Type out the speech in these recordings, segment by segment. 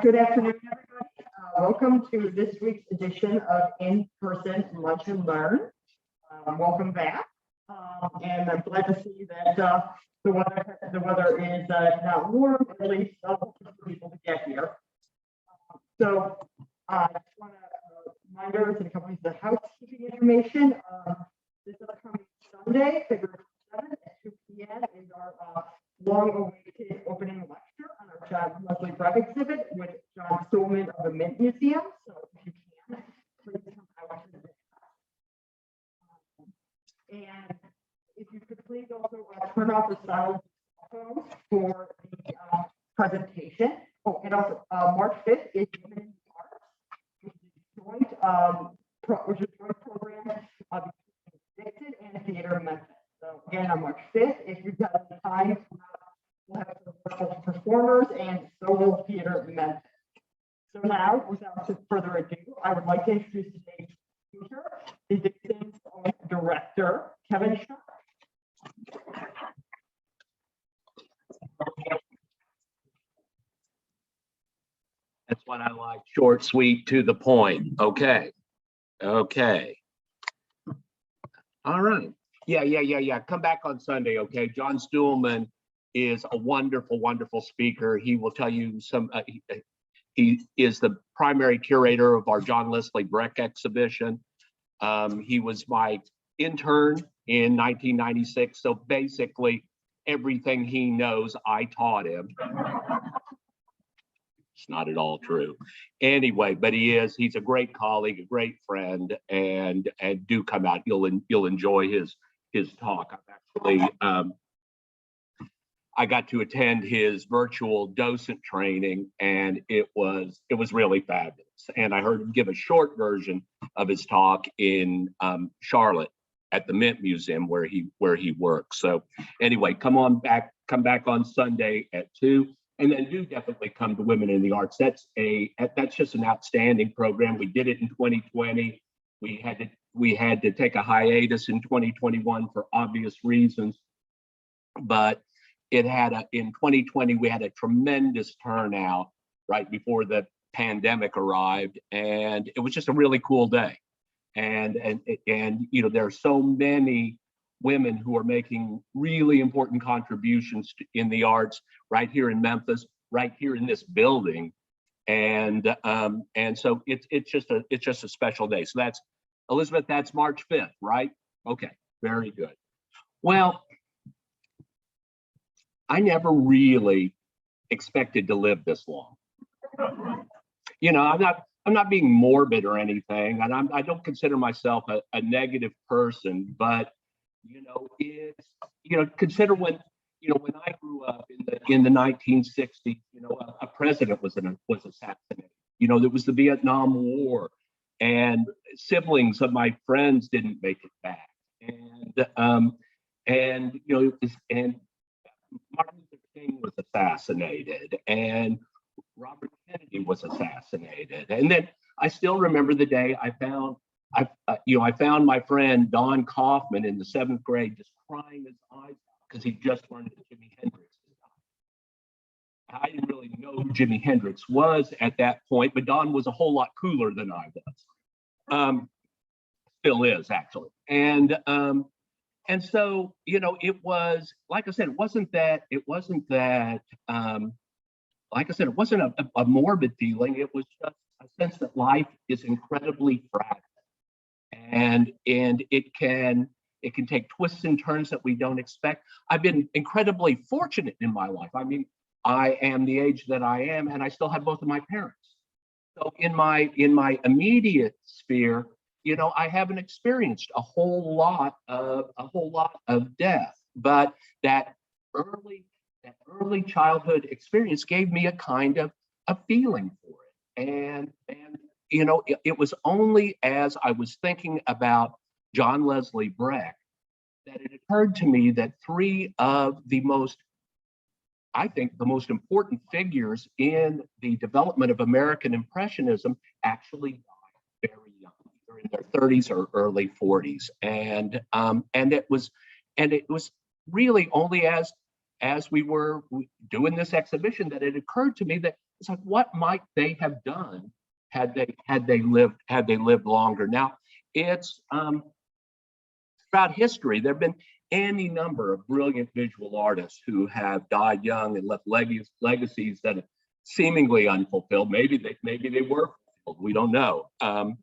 Good afternoon, everybody. Welcome to this week's edition of In-Person Lunch and Learn. Welcome back. And I'm glad to see that the weather is not warm, at least for people to get here. So I just want to remind everyone to accompany the housekeeping information. This upcoming Sunday, February 7th at 2 p.m. is our long-awaited opening lecture on our John Leslie Breck exhibit with John Stillman of the Mint Museum. So if you can, please come out to this. And if you could please also turn off the sound phones for the presentation. Oh, and also March 5th is Women in the Arts, which is a joint program of Dixon and Theodore Robinson. So again, on March 5th, if you've got the time, we'll have some wonderful performers and solo theater events. So now, without further ado, I would like to introduce today's speaker, the Dixon's own director, Kevin Shaw. That's what I like, short, sweet, to the point. Okay. All right. Yeah. Come back on Sunday, okay? John Stillman is a wonderful speaker. He will tell you some, he is the primary curator of our John Leslie Breck exhibition. He was my intern in 1996. So basically everything he knows, I taught him. It's not at all true. Anyway, but he's a great colleague, a great friend, and do come out. You'll enjoy his talk. I got to attend his virtual docent training, and it was really fabulous. And I heard him give a short version of his talk in Charlotte at the Mint Museum where he works. So anyway, come back on Sunday at 2. And then do definitely come to Women in the Arts. That's just an outstanding program. We did it in 2020. We had to take a hiatus in 2021 for obvious reasons, but in 2020 we had a tremendous turnout right before the pandemic arrived, and it was just a really cool day. And you know, there are so many women who are making really important contributions in the arts right here in Memphis, right here in this building, and so it's just a special day. So that's Elizabeth. That's March 5th, right? Okay, very good. Well, I never really expected to live this long. You know, I'm not being morbid or anything, and I don't consider myself a negative person, but you know, consider when I grew up in the 1960s, you know, a president was assassinated. You know, there was the Vietnam War, and siblings of my friends didn't make it back, and you know, and Martin Luther King was assassinated, and Robert Kennedy was assassinated, and then I still remember the day I found my friend Don Kaufman in the 7th grade just crying his eyes out because he just learned that Jimi Hendrix had died. I didn't really know who Jimi Hendrix was at that point, but Don was a whole lot cooler than I was. Still is, actually. And so, you know, it was, like I said, it wasn't a morbid feeling. It was just a sense that life is incredibly fragile. And it can take twists and turns that we don't expect. I've been incredibly fortunate in my life. I mean, I am the age that I am, and I still have both of my parents. So in my immediate sphere, you know, I haven't experienced a whole lot of death, but that early childhood experience gave me a kind of a feeling for it. And you know, it was only as I was thinking about John Leslie Breck that it occurred to me that 3 of the most important figures in the development of American Impressionism actually died very young, either in their 30s or early 40s, and it was really only as we were doing this exhibition that it occurred to me that It's like, what might they have done had they lived longer? Now, it's throughout history, there have been any number of brilliant visual artists who have died young and left legacies that are seemingly unfulfilled. Maybe they were fulfilled. We don't know. I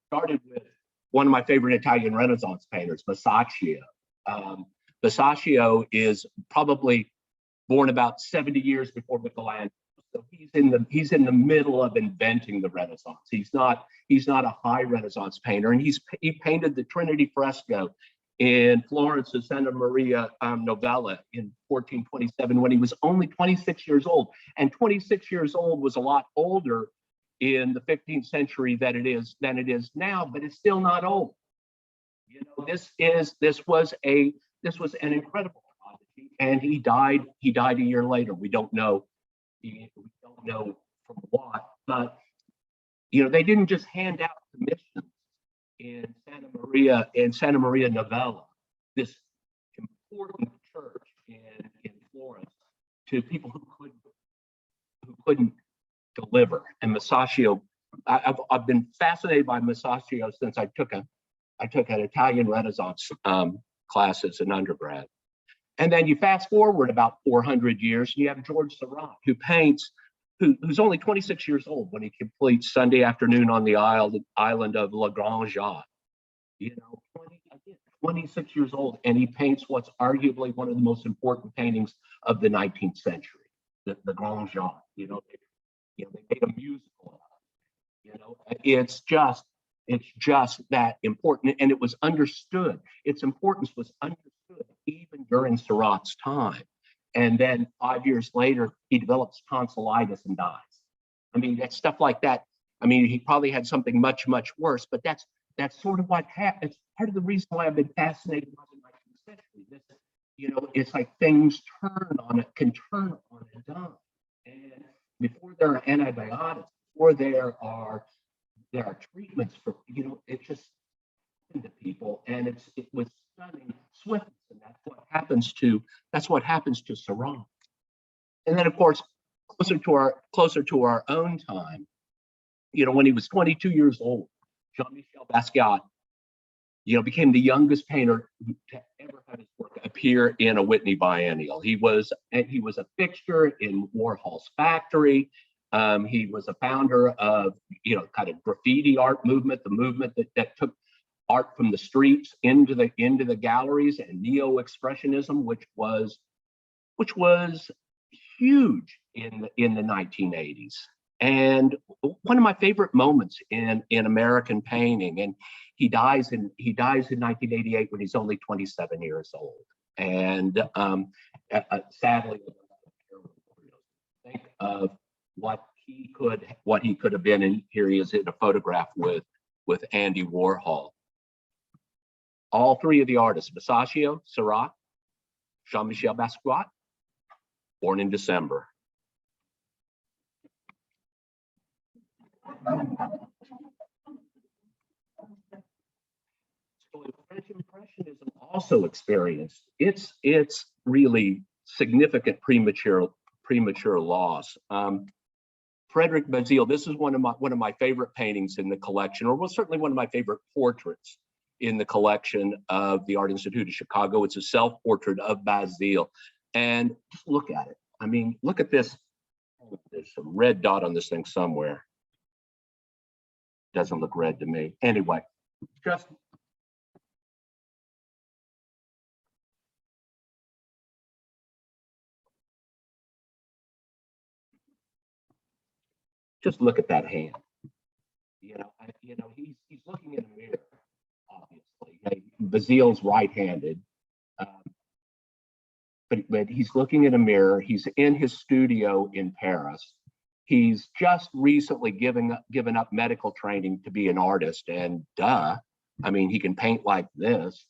started with one of my favorite Italian Renaissance painters, Masaccio. Masaccio is probably born about 70 years before Michelangelo. So he's in the middle of inventing the Renaissance. He's not a high Renaissance painter, and he painted the Trinity fresco in Florence's Santa Maria Novella in 1427 when he was only 26 years old. And 26 years old was a lot older in the 15th century than it is now, but it's still not old. This was an incredible prodigy, and he died a year later. We don't know from what, but they didn't just hand out commissions in Santa Maria Novella, this important church in Florence, to people who couldn't deliver. And Masaccio, I've been fascinated by Masaccio since I took an Italian Renaissance class as an undergrad. And then you fast forward about 400 years, and you have George Seurat, who's only 26 years old when he completes Sunday Afternoon on the island of La Grande Jatte. 26 years old, and he paints what's arguably one of the most important paintings of the 19th century, the Grande Jatte. They made a musical of it. It's just that important, and it was understood. Its importance was understood even during Seurat's time. And then 5 years later, he develops tonsillitis and dies. I mean, that's stuff like that. I mean, he probably had something much, much worse, but that's sort of what happened. It's part of the reason why I've been fascinated by the 19th century. It's like things can turn on a dime. And before there are antibiotics, before there are treatments for, it just happened to people, and it was stunning swiftness, and that's what happens to Seurat. And then, of course, closer to our own time, when he was 22 years old, Jean-Michel Basquiat, became the youngest painter to ever have his work appear in a Whitney biennial. He was a fixture in Warhol's factory. He was a founder of, kind of graffiti art movement, the movement that took art from the streets into the galleries, and neo-expressionism, which was huge in the 1980s. And one of my favorite moments in American painting, and he dies in 1988 when he's only 27 years old. And sadly, think of what he could have been. And here he is in a photograph with Andy Warhol. All three of the artists, Masaccio, Seurat, Jean-Michel Basquiat, born in December. So French Impressionism also experienced its really significant premature loss. Frederick Manziel, this is one of my favorite paintings in the collection, or was certainly one of my favorite portraits in the collection of the Art Institute of Chicago. It's a self-portrait of Manziel, and just look at it. I mean, look at this. There's a red dot on this thing somewhere. Doesn't look red to me. Anyway, just look at that hand. He's looking in a mirror, obviously. Manziel's right-handed, but he's looking in a mirror. He's in his studio in Paris. He's just recently given up medical training to be an artist, and he can paint like this.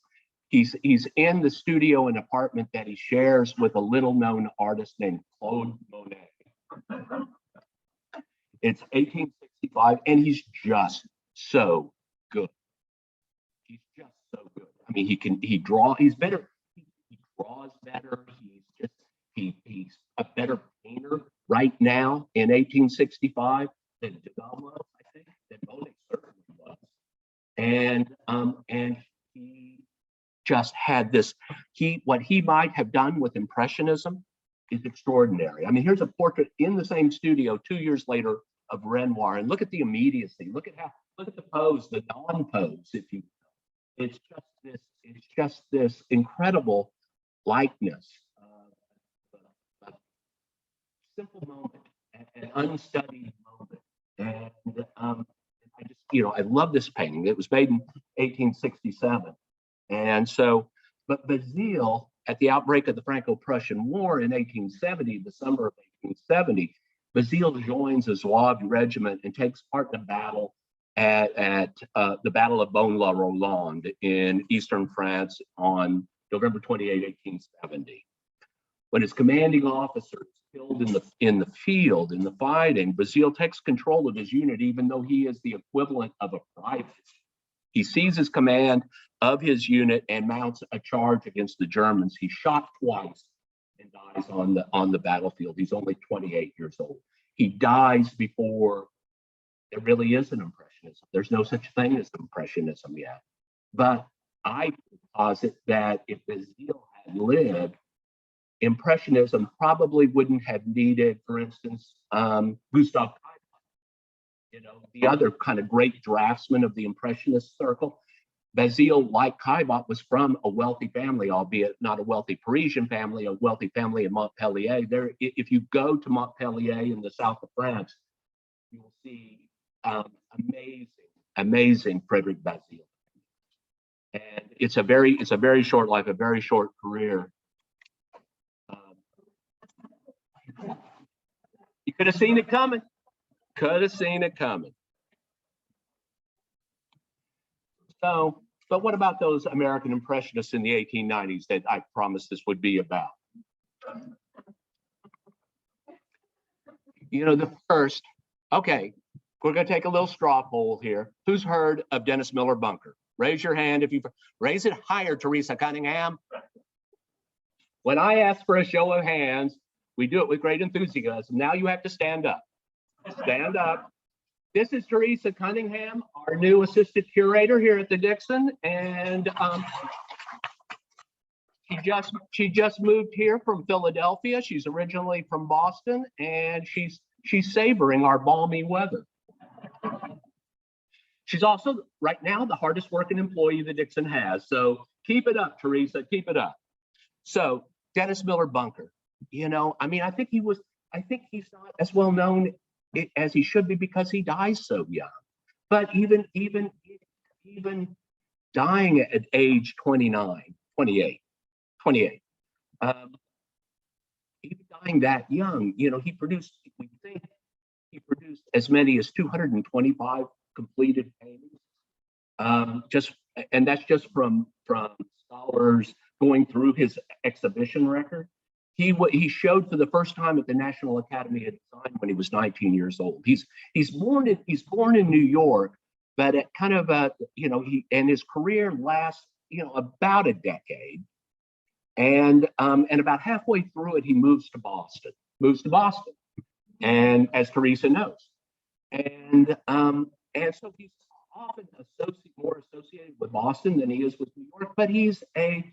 He's in the studio and apartment that he shares with a little-known artist named Claude Monet. It's 1865, and he's just so good. He's just so good. I mean, he draws better. He draws better. He's a better painter, right? right now in 1865 than Degas was, I think, that Monet certainly was. And he just had this, what he might have done with Impressionism is extraordinary. I mean, here's a portrait in the same studio 2 years later of Renoir, and look at the immediacy. Look at the pose, the non-pose, if you will. It's just this incredible likeness, a simple moment, an unstudied moment. And I just, I love this painting. It was made in 1867. And so, but Manziel, at the outbreak of the Franco-Prussian War in 1870, the summer of 1870, Manziel joins a Zouave regiment and takes part in a battle at the Battle of Bonne-la-Rolande in eastern France on November 28, 1870. When his commanding officer is killed in the field, in the fighting, Manziel takes control of his unit, even though he is the equivalent of a private. He seizes command of his unit and mounts a charge against the Germans. He's shot twice and dies on the battlefield. He's only 28 years old. He dies before there really is an Impressionism. There's no such thing as Impressionism yet. But I posit that if Manziel had lived, Impressionism probably wouldn't have needed, for instance, Gustave Caillebotte, the other kind of great draftsman of the Impressionist circle. Manziel, like Caillebotte, was from a wealthy family, albeit not a wealthy Parisian family, a wealthy family in Montpellier. There, if you go to Montpellier in the south of France, you will see amazing Frederick Manziel. And it's a very short life, a very short career. You could have seen it coming. Could have seen it coming. So, but what about those American Impressionists in the 1890s that I promised this would be about? The first, okay, we're going to take a little straw poll here. Who's heard of Dennis Miller Bunker? Raise your hand if you've, raise it higher, Teresa Cunningham. When I ask for a show of hands, we do it with great enthusiasm. Now you have to stand up. Stand up. This is Teresa Cunningham, our new assistant curator here at the Dixon, and she just moved here from Philadelphia. She's originally from Boston, and she's savoring our balmy weather. She's also right now the hardest working employee the Dixon has. So keep it up, Teresa. Keep it up. So Dennis Miller Bunker. I mean, I think he's not as well known as he should be because he dies so young. But even dying at age 28, even dying that young, we think he produced as many as 225 completed paintings. And that's just from scholars going through his exhibition record. He showed for the first time at the National Academy of Design when he was 19 years old. He's born in New York, but at kind of his career lasts about a decade, and about halfway through it he moves to Boston, and as Teresa knows, and so he's often more associated with Boston than he is with New York, but he is an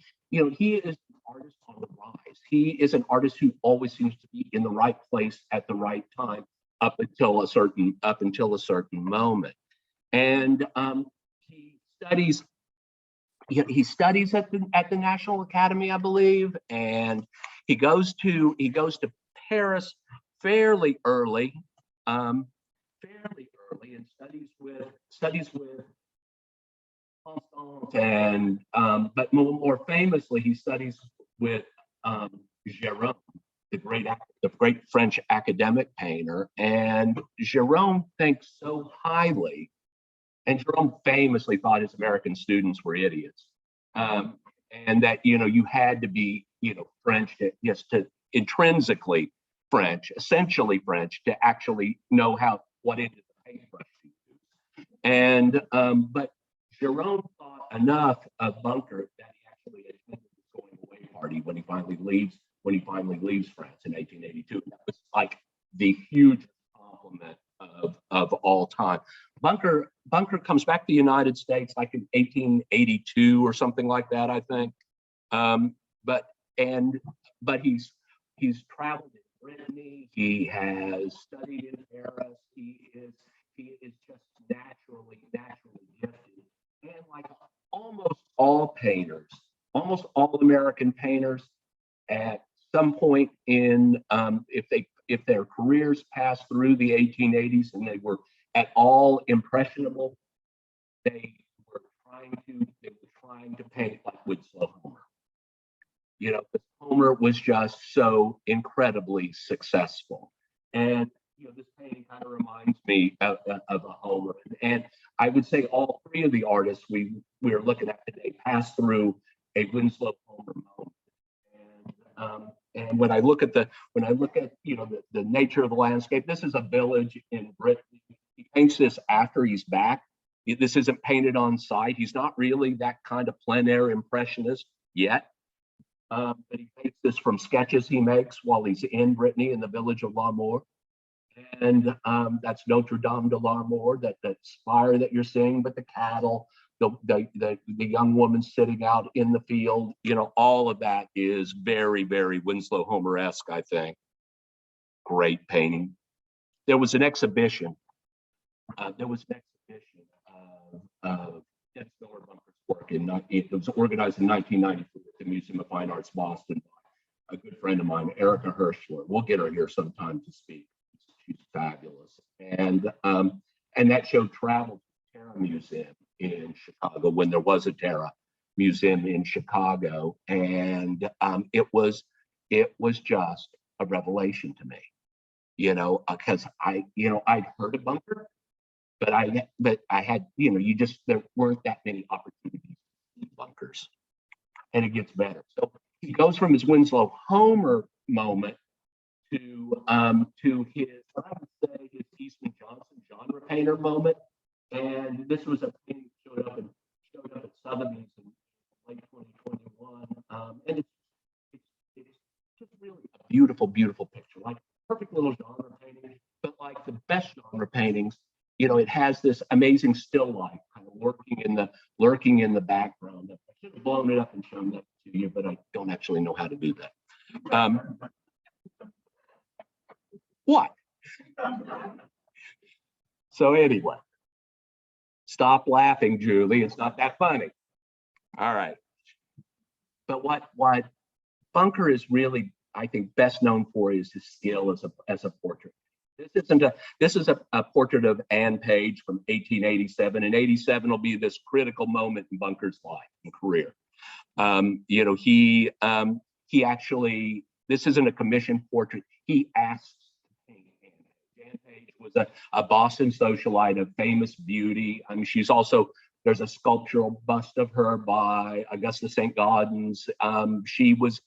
artist on the rise. He is an artist who always seems to be in the right place at the right time up until a certain moment. And he studies at the National Academy, I believe, and he goes to Paris fairly early, and studies with Constance, and but more famously, he studies with Gérôme, the great French academic painter. And Gérôme thinks so highly, and Gérôme famously thought his American students were idiots, and that you had to be French to intrinsically French, essentially French, to actually know what it is to paintbrush you use. And but Gérôme thought enough of Bunker that he actually attended his going away party when he finally leaves France in 1882. That was like the huge compliment of all time. Bunker comes back to the United States like in 1882 or something like that, I think. But he's traveled in Brittany. He has studied in Paris. He is just naturally gifted. And like almost all painters, almost all American painters, at some point in if their careers passed through the 1880s and they were at all impressionable, they were trying to paint like Winslow Homer. You know, Homer was just so incredibly successful. And you know, this painting kind of reminds me of a Homer. And I would say all three of the artists we're looking at today passed through a Winslow Homer moment. And when I look at you know the nature of the landscape, this is a village in Brittany. He paints this after he's back. This isn't painted on site. He's not really that kind of plein air impressionist yet. But he paints this from sketches he makes while he's in Brittany in the village of L'Amour. And that's Notre Dame de l'Amour, that spire that you're seeing, but the cattle, the young woman sitting out in the field, you know, all of that is very, very Winslow Homer-esque, I think. Great painting. There was an exhibition. Of Theodore Bunker's work. It was organized in 1994 at the Museum of Fine Arts, Boston, by a good friend of mine, Erica Hirschler. We'll get her here sometime to speak. She's fabulous. And that show traveled to the Terra Museum in Chicago when there was a Terra Museum in Chicago. And it was just a revelation to me, you know, because I'd heard of Bunker, but I had, you know, there weren't that many opportunities to see Bunkers. And it gets better. So he goes from his Winslow Homer moment to his, what I would say, his Eastman Johnson genre painter moment. And this was a thing that showed up at Sotheby's in late 2021. And it's just really a beautiful, beautiful picture. Like perfect little genre painting, but like the best genre paintings, you know, it has this amazing still life kind of lurking in the background. I should have blown it up and shown that to you, but I don't actually know how to do that. What? So anyway, stop laughing, Julie. It's not that funny. All right. But what Bunker is really, I think, best known for is his skill as a portrait. This is a portrait of Anne Page from 1887, and 87 will be this critical moment in Bunker's life and career. You know, he actually, this isn't a commissioned portrait. He asks to paint Anne Page. Anne Page was a Boston socialite, a famous beauty. I mean, there's a sculptural bust of her by Augusta St. Gaudens. She's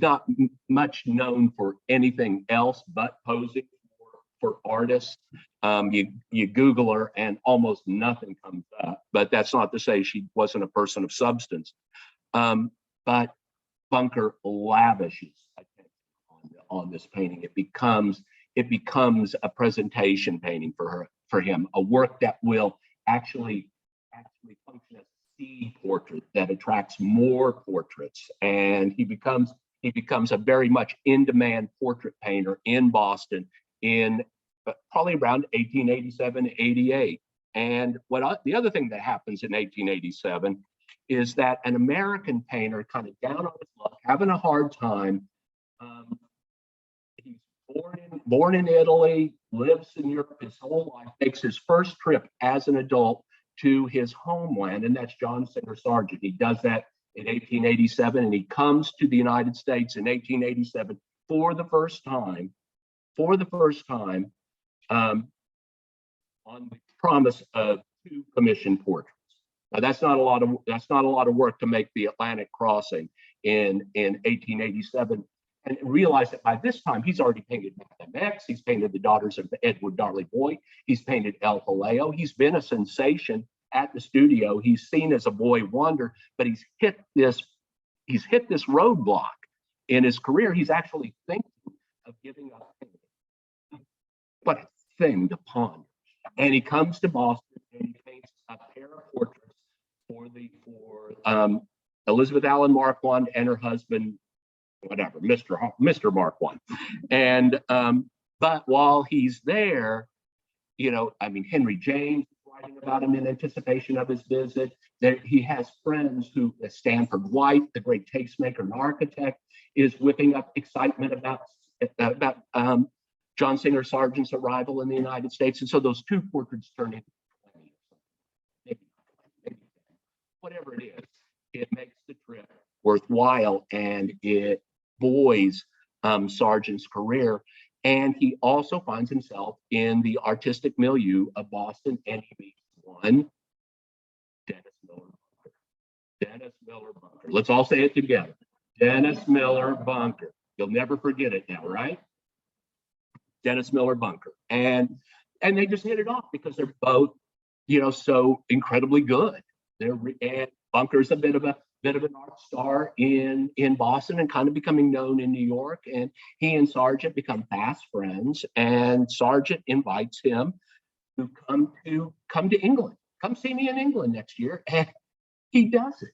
not much known for anything else but posing for artists. You Google her and almost nothing comes up, but that's not to say she wasn't a person of substance. But Bunker lavishes attention on this painting. It becomes a presentation painting for him, a work that will actually function as a seed portrait that attracts more portraits, and he becomes a very much in-demand portrait painter in Boston in probably around 1887, 88. And the other thing that happens in 1887 is that an American painter, kind of down on his luck, having a hard time. He's born in Italy, lives in Europe his whole life, makes his first trip as an adult to his homeland, and that's John Singer Sargent. He does that in 1887, and he comes to the United States in 1887 for the first time, on the promise of 2 commissioned portraits. Now that's not a lot of work to make the Atlantic crossing in 1887, and realize that by this time he's already painted Madame X, he's painted the daughters of Edward Darley Boy, he's painted El Jaleo, he's been a sensation at the studio, he's seen as a boy wonder, but he's hit this roadblock in his career. He's actually thinking of giving up painting. what a thing to ponder. And he comes to Boston and he paints a pair of portraits for Elizabeth Allen Marquand and her husband, whatever, Mr. Marquand. And but while he's there, Henry James is writing about him in anticipation of his visit. That he has friends who, Stanford White, the great tastemaker and architect, is whipping up excitement about John Singer Sargent's arrival in the United States. And so those two portraits turn into 20, maybe 20, whatever it is. It makes the trip worthwhile and it buoys Sargent's career. And he also finds himself in the artistic milieu of Boston, and he meets one Dennis Miller Bunker. Dennis Miller Bunker. Let's all say it together. Dennis Miller Bunker. You'll never forget it now, right? Dennis Miller Bunker. And they just hit it off because they're both, so incredibly good. And Bunker's a bit of an art star in Boston and kind of becoming known in New York. And he and Sargent become fast friends. And Sargent invites him to come to England. Come see me in England next year. And he does it.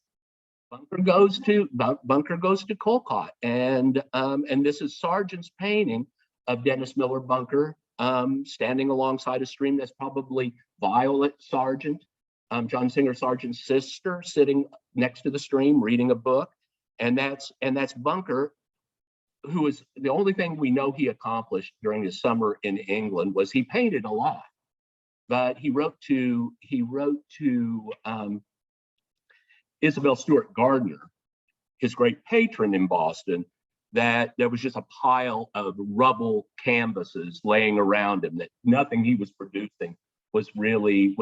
Bunker goes to Colcott. And this is Sargent's painting of Dennis Miller Bunker standing alongside a stream. That's probably Violet Sargent, John Singer Sargent's sister, sitting next to the stream reading a book. And that's Bunker, who is the only thing we know he accomplished during his summer in England was he painted a lot. But he wrote to Isabel Stewart Gardner, his great patron in Boston, that there was just a pile of rubble canvases laying around him, that nothing he was producing was really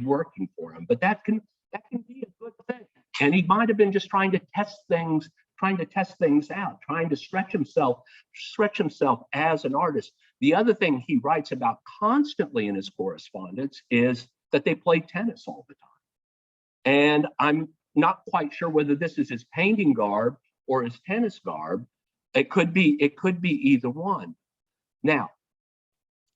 working for him. But that can be a good thing. And he might have been just trying to test things out, trying to stretch himself as an artist. The other thing he writes about constantly in his correspondence is that they play tennis all the time. And I'm not quite sure whether this is his painting garb or his tennis garb. It could be either one. Now,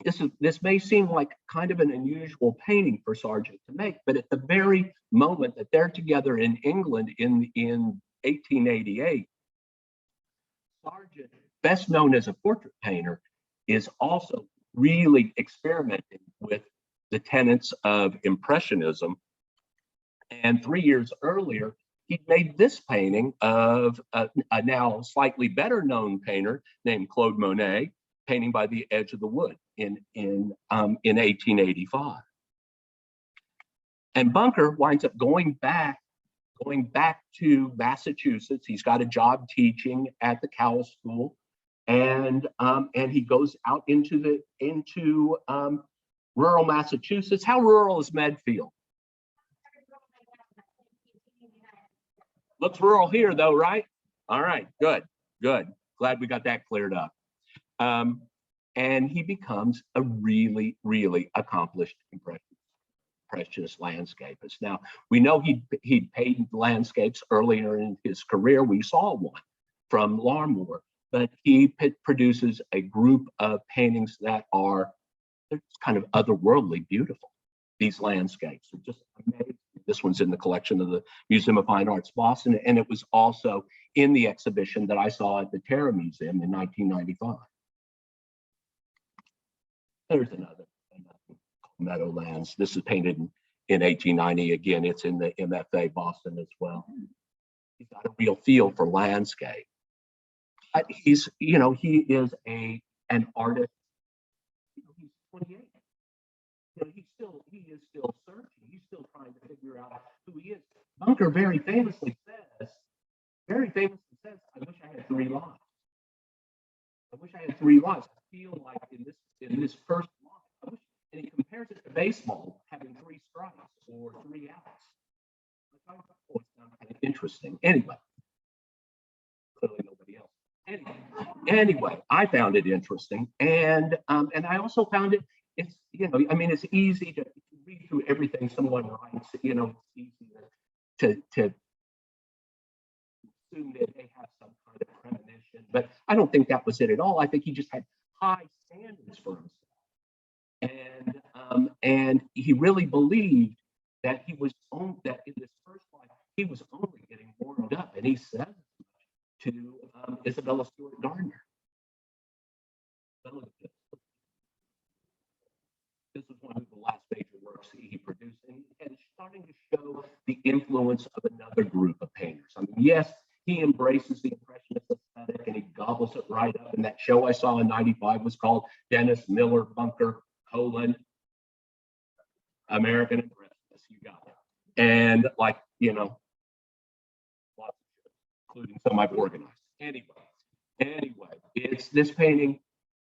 this may seem like kind of an unusual painting for Sargent to make, but at the very moment that they're together in England in 1888, Sargent, best known as a portrait painter, is also really experimenting with the tenets of Impressionism. And 3 years earlier, he made this painting of a now slightly better known painter named Claude Monet, painting by the edge of the wood in 1885. And Bunker winds up going back to Massachusetts. He's got a job teaching at the Cowell School, and he goes out into rural Massachusetts. How rural is Medfield? Looks rural here, though, right? All right, good. Glad we got that cleared up. And he becomes a really, really accomplished Impressionist landscapist. Now, we know he'd painted landscapes earlier in his career. We saw one from Larmor, but he produces a group of paintings that are kind of otherworldly beautiful. These landscapes are just amazing. This one's in the collection of the Museum of Fine Arts, Boston, and it was also in the exhibition that I saw at the Terra Museum in 1995. There's another Meadowlands. This is painted in 1890. Again, it's in the MFA Boston as well. He's got a real feel for landscape. He is an artist. He's 28. He is still searching. He's still trying to figure out who he is. Bunker very famously says, I wish I had 3 lives. I wish I had 3 lives. I feel like in this first life, and he compares it to baseball, having 3 strikes or 3 outs. I thought it was kind of interesting. Anyway, clearly nobody else. Anyway, I found it interesting, and I also found it's easy to read through everything someone writes. It's easy to assume that they have some kind of premonition, but I don't think that was it at all. I think he just had high standards for himself. and he really believed that that in this first life he was only getting warmed up, and he said to Isabella Stewart Gardner. This was one of the last major works he produced, and it's starting to show the influence of another group of painters. I mean, yes, he embraces the Impressionist aesthetic and he gobbles it right up. And that show I saw in '95 was called Dennis Miller Bunker, American Impressionists. You got it. And lots of shows, including some I've organized. Anyway, it's this painting.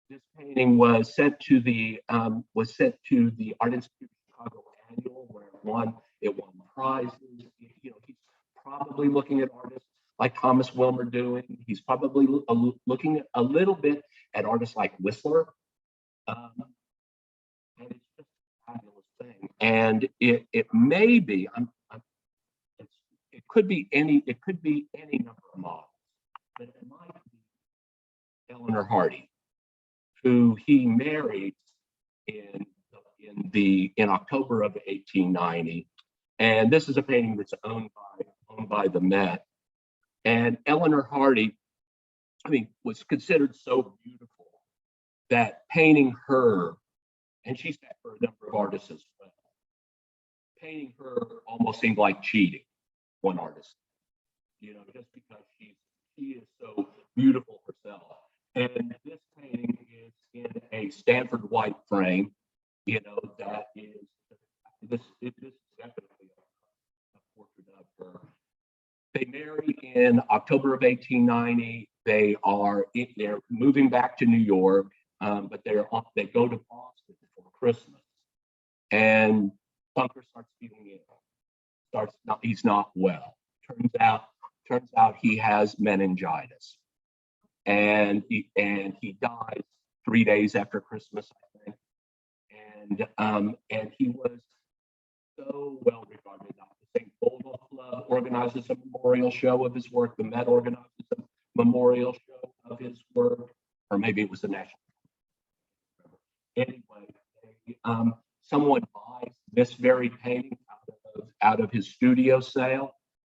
This painting was sent to the Art Institute of Chicago Annual, where it won prizes. He's probably looking at artists like Thomas Wilmer doing. He's probably looking a little bit at artists like Whistler, and it's just a fabulous thing. And it may be it could be any number of models, but it might be Eleanor Hardy, who he married in October of 1890, and this is a painting that's owned by the Met. And Eleanor Hardy, was considered so beautiful that painting her, and she sat for a number of artists as well. Painting her almost seemed like cheating. One artist, just because she is so beautiful herself. And this painting is in a Stanford white frame, that is, this is definitely a portrait of her. They marry in October of 1890. They're moving back to New York, but they go to Boston for Christmas. And Bunker starts feeling ill. He's not well. Turns out he has meningitis. And he dies 3 days after Christmas, I think. And he was so well regarded. The St. Bolo Club organizes a memorial show of his work. The Met organizes a memorial show of his work, or maybe it was the National. Anyway, someone buys this very painting out of his studio sale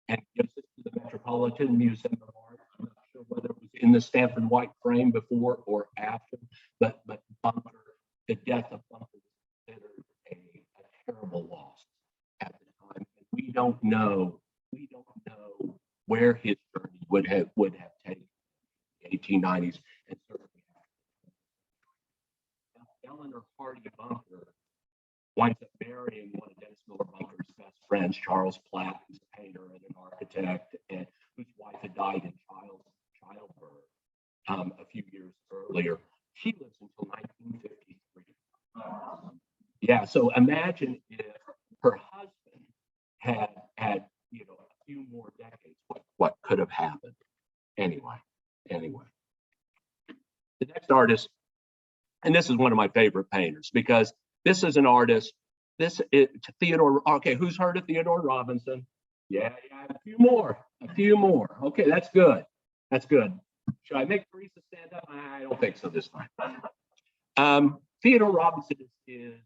and gives it to the Metropolitan Museum of Art. I'm not sure whether it was in the Stanford white frame before or after, but Bunker, the death of Bunker was considered a terrible loss at the time. And we don't know where his journey would have taken in the 1890s, and certainly Eleanor Hardy Bunker winds up marrying one of Dennis Miller Bunker's best friends, Charles Platt, who's a painter and an architect, and whose wife had died in childbirth a few years earlier. She lives until 1953. So imagine if her husband had a few more decades, what could have happened. Anyway. The next artist, and this is one of my favorite painters, because this is an artist. This is Theodore. Okay, who's heard of Theodore Robinson? Yeah, a few more. Okay, that's good. Should I make Teresa stand up? I don't think so this time. Theodore Robinson is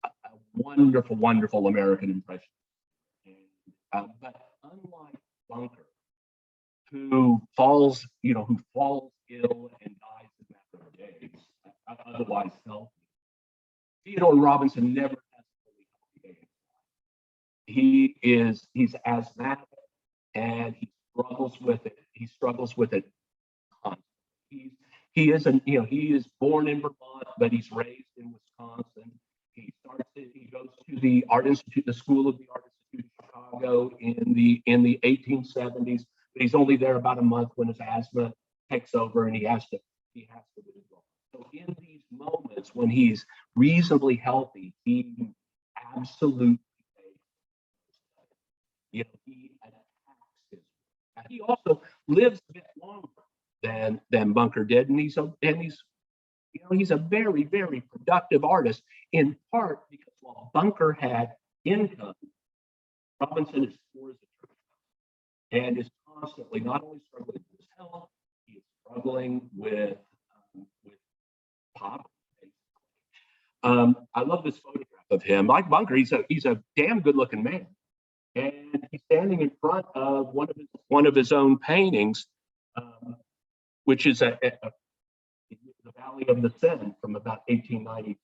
a wonderful, wonderful American impressionist. But unlike Bunker, who falls ill and dies in a matter of days, otherwise healthy, Theodore Robinson never has a fully healthy day. He's asthmatic, and he struggles with it. He is born in Vermont, but he's raised in Wisconsin. He goes to the Art Institute, the School of the Art Institute of Chicago in the 1870s, but he's only there about a month when his asthma takes over and he has to withdraw. So in these moments when he's reasonably healthy, he absolutely he attacks his. He also lives a bit longer than Bunker did, and he's a very, very productive artist, in part because while Bunker had income, Robinson is poor as a church and is constantly not only struggling with his health, he is struggling with poverty, basically. I love this photograph of him. Like Bunker, he's a damn good looking man. And he's standing in front of one of his own paintings, which is the Valley of the Seine from about 1892.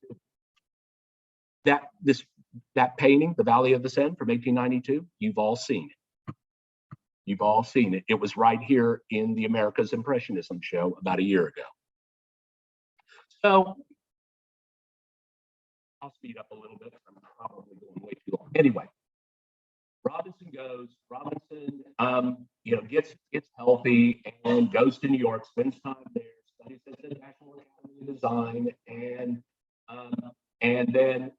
That painting, the Valley of the Seine from 1892, you've all seen it. You've all seen it. It was right here in the America's Impressionism show about a year ago. So I'll speed up a little bit. I'm probably going way too long. Anyway, Robinson, gets healthy and goes to New York, spends time there, studies at the National Academy of Design, and then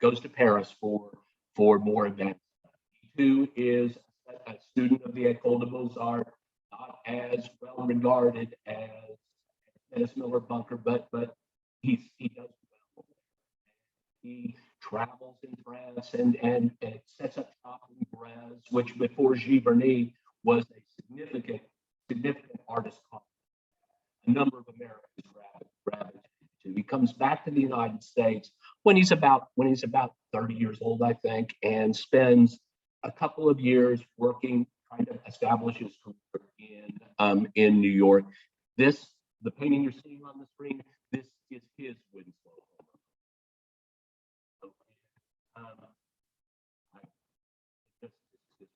goes to Paris for more events. He too is a student of the École des Beaux-Arts, not as well regarded as Dennis Miller Bunker, but he does well. He travels in France and sets up shop in Brest, which before Giverny was a significant artist colony. A number of Americans gravitated to. He comes back to the United States when he's about 30 years old, I think, and spends a couple of years working, trying to establish his career in New York. The painting you're seeing on the screen, this is his Winslow. This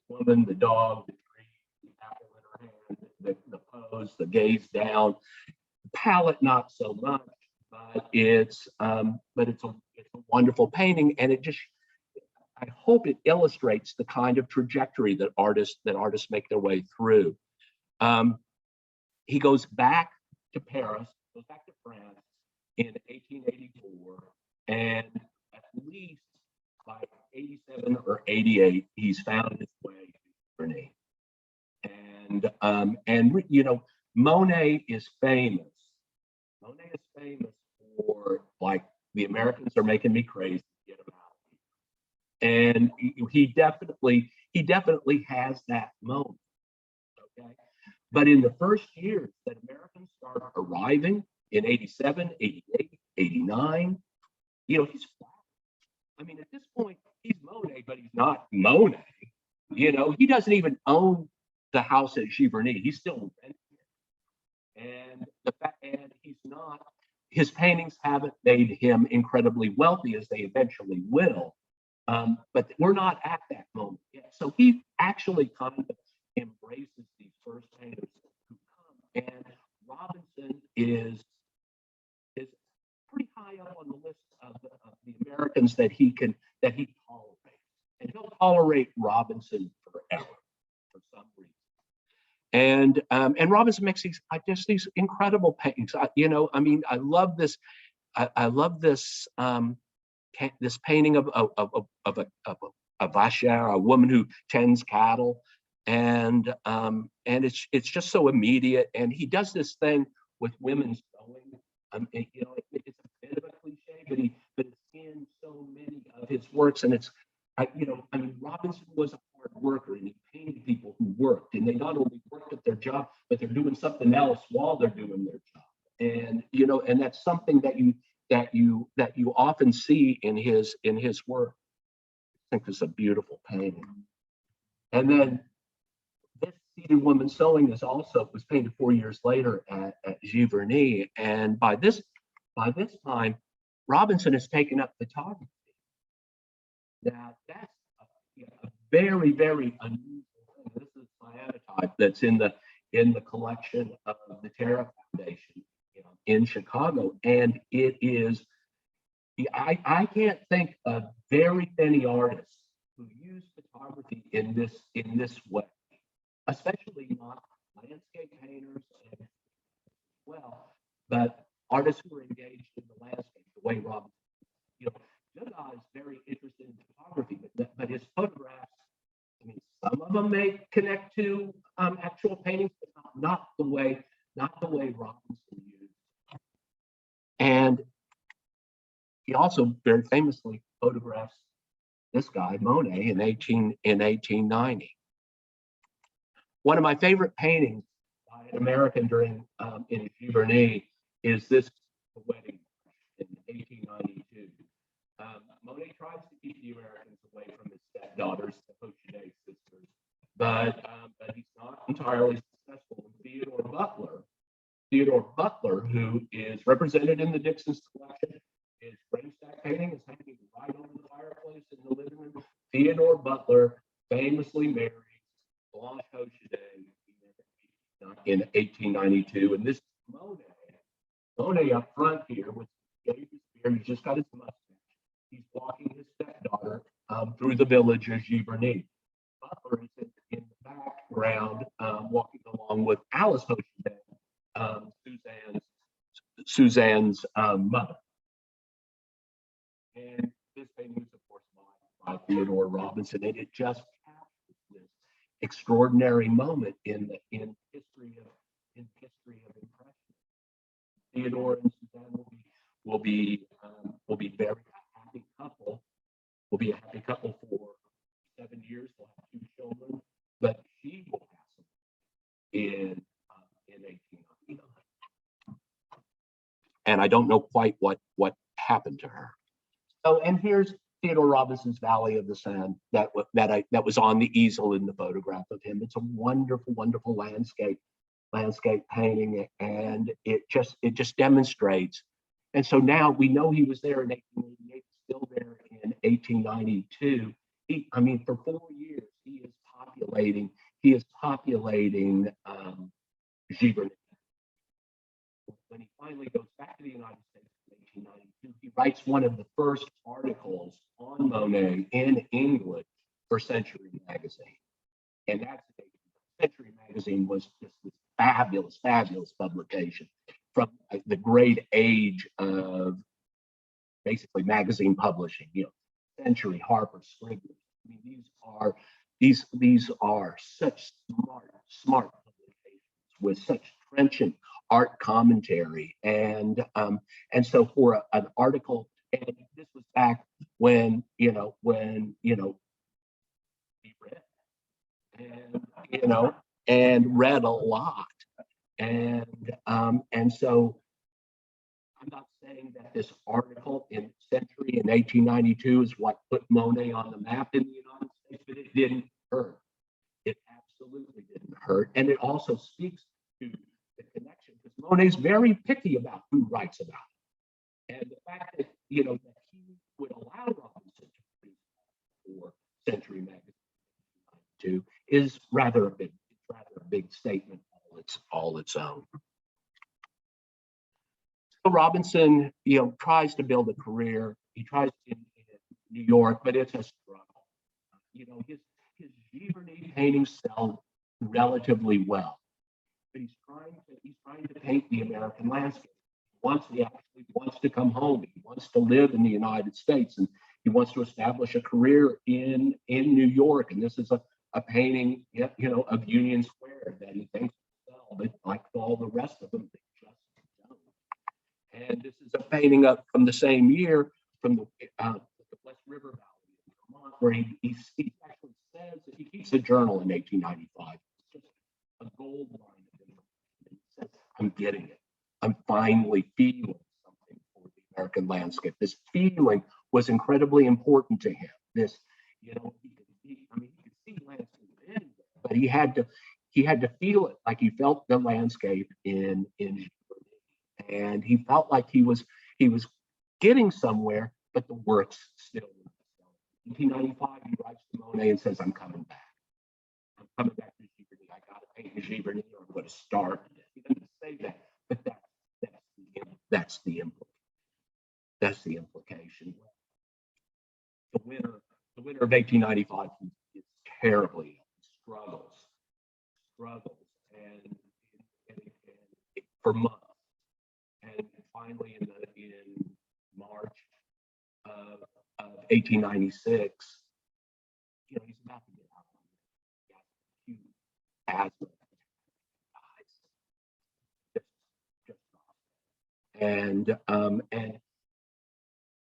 woman, the dog, the tree, the apple in her hand, the pose, the gaze down. The palette, not so much, but it's a wonderful painting, and I hope it illustrates the kind of trajectory that artists make their way through. He goes back to Paris, goes back to France in 1884, and at least by 87 or 88, he's found his way to Germany. And Monet is famous. Monet is famous for, like, the Americans are making me crazy, get him out. And he definitely has that moment. Okay. But in the first years that Americans start arriving in 87, 88, 89, he's flat. I mean, at this point, he's Monet, but he's not Monet. He doesn't even own the house at Giverny. He's still renting it. And he's not, his paintings haven't made him incredibly wealthy as they eventually will. But we're not at that moment yet. So he actually kind of embraces these first painters who come. And Robinson is pretty high up on the list of the Americans that he tolerates. And he'll tolerate Robinson forever for some reason. And Robinson makes these incredible paintings. I love this. I love this this painting of a vachère, a woman who tends cattle, and it's just so immediate. And he does this thing with women sewing. It's a bit of a cliche, but it's in so many of his works, and Robinson was a hard worker, and he painted people who worked, and they not only worked at their job, but they're doing something else while they're doing their job. And that's something that you often see in his work. I think it's a beautiful painting. And then this Seated Woman Sewing was painted 4 years later at Giverny, and by this time, Robinson has taken up photography. Now that's a very, very unusual thing. This is cyanotype that's in the collection of the Terra Foundation in Chicago, and it is. I can't think of very many artists who use photography in this way, especially not landscape painters as well, but artists who are engaged in the landscape the way Robinson. Degas is very interested in photography, but his photographs, some of them may connect to actual paintings, but not the way Robinson used. And he also very famously photographs this guy, Monet, in 1890. One of my favorite paintings by an American in Giverny is this wedding in 1892. Monet tries to keep the Americans away from his stepdaughters, the Hochelaga sisters, but he's not entirely successful. Theodore Butler, who is represented in the Dixon's collection, his frame stack painting is hanging right over the fireplace in the living room. Theodore Butler famously married Blanche Hochelaga in 1892, and this is Monet. Monet up front here with his beard, he's just got his mustache. He's walking his stepdaughter through the village of Giverny. Butler is in the background walking along with Alice Hochelaga, Suzanne's mother. And this painting is, of course, by Theodore Robinson, and it just captures this extraordinary moment in history of impression. Theodore and Suzanne will be very happy couple. Will be a happy couple for 7 years. They'll have 2 children, but she will pass away in 1899, and I don't know quite what happened to her. So, and here's Theodore Robinson's Valley of the Sun that was on the easel in the photograph of him. It's a wonderful, wonderful landscape painting, and it just demonstrates. And so now we know he was there in 1888, still there in 1892. For 4 years he is populating Giverny. When he finally goes back to the United States in 1892, he writes one of the first articles on Monet in English for Century magazine. And that's Century magazine was just this fabulous publication from the great age of basically magazine publishing, Century, Harper, Scribner. These are such smart publications with such trenchant art commentary, and so for an article, and this was back when he read and read a lot, and so I'm not saying that this article in Century in 1892 is what put Monet on the map in the United States, but it didn't hurt. It absolutely didn't hurt, and it also speaks to the connection, because Monet's very picky about who writes about it. And the fact that that he would allow Robinson to produce for Century magazine is rather a big statement all its own. So Robinson, tries to build a career. He tries in New York, but it's a struggle. His Giverny paintings sell relatively well, but he's trying to paint the American landscape. He actually wants to come home. He wants to live in the United States, and he wants to establish a career in New York. And this is a painting, of Union Square that he thinks will sell, but like all the rest of them, they just don't. And this is a painting up from the same year from the West River Valley in Vermont, where he actually says that he keeps a journal in 1895. It's just a gold line of information. He says, I'm getting it. I'm finally feeling something for the American landscape. This feeling was incredibly important to him. This, he could see landscape anywhere, but he had to feel it like he felt the landscape in and he felt like he was getting somewhere, but the work's still. In 1895, he writes to Monet and says, I'm coming back. I'm coming back to Giverny. I got to paint Giverny, or I'm going to start. He doesn't say that, but that's the implication. The winter of 1895 is terribly struggles and for months, and finally in March of 1896, he's about to get out. He has acute asthma. And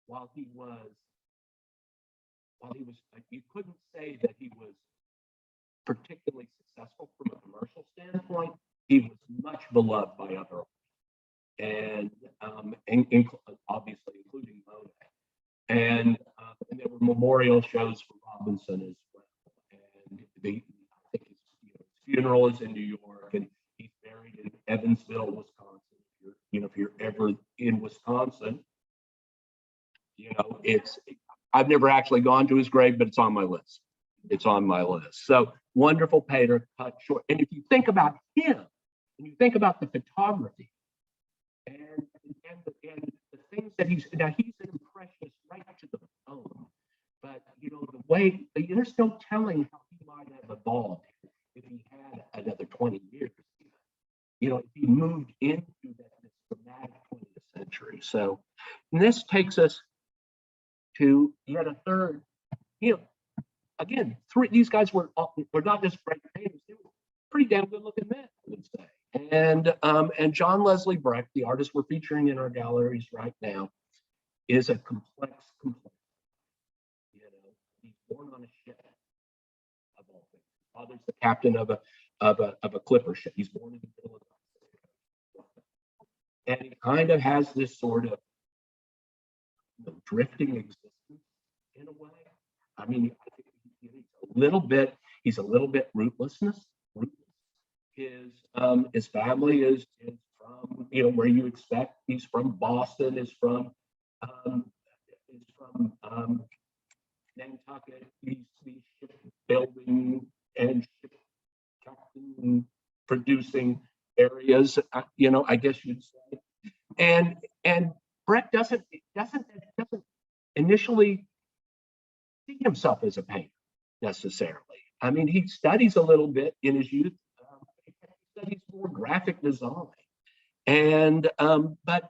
while he was, you couldn't say that he was particularly successful from a commercial standpoint. He was much beloved by other artists. and obviously including Monet. And there were memorial shows for Robinson as well. And I think his funeral is in New York, and he's buried in Evansville, Wisconsin. If you're ever in Wisconsin, I've never actually gone to his grave, but it's on my list. It's on my list. So wonderful painter, cut short. And if you think about him, and you think about the photography, and the things that he's an impressionist right to the bone. But the way there's no telling how he might have evolved if he had another 20 years. If he moved into this dramatic 20th century. So this takes us to yet a third. Again, these guys were not just great painters; they were pretty damn good looking men, I would say. And John Leslie Breck, the artist we're featuring in our galleries right now, is a complex. He's born on a ship, of all things. His father's the captain of a clipper ship. He's born in the middle of the and he kind of has this sort of drifting existence in a way. I mean, I think he's a little bit rootless. His family is from where you expect. He's from Boston. Is from Nantucket. He's shipbuilding and ship captain producing areas. I guess you'd say. And Breck doesn't initially see himself as a painter necessarily. I mean, he studies a little bit in his youth. He studies more graphic design, and but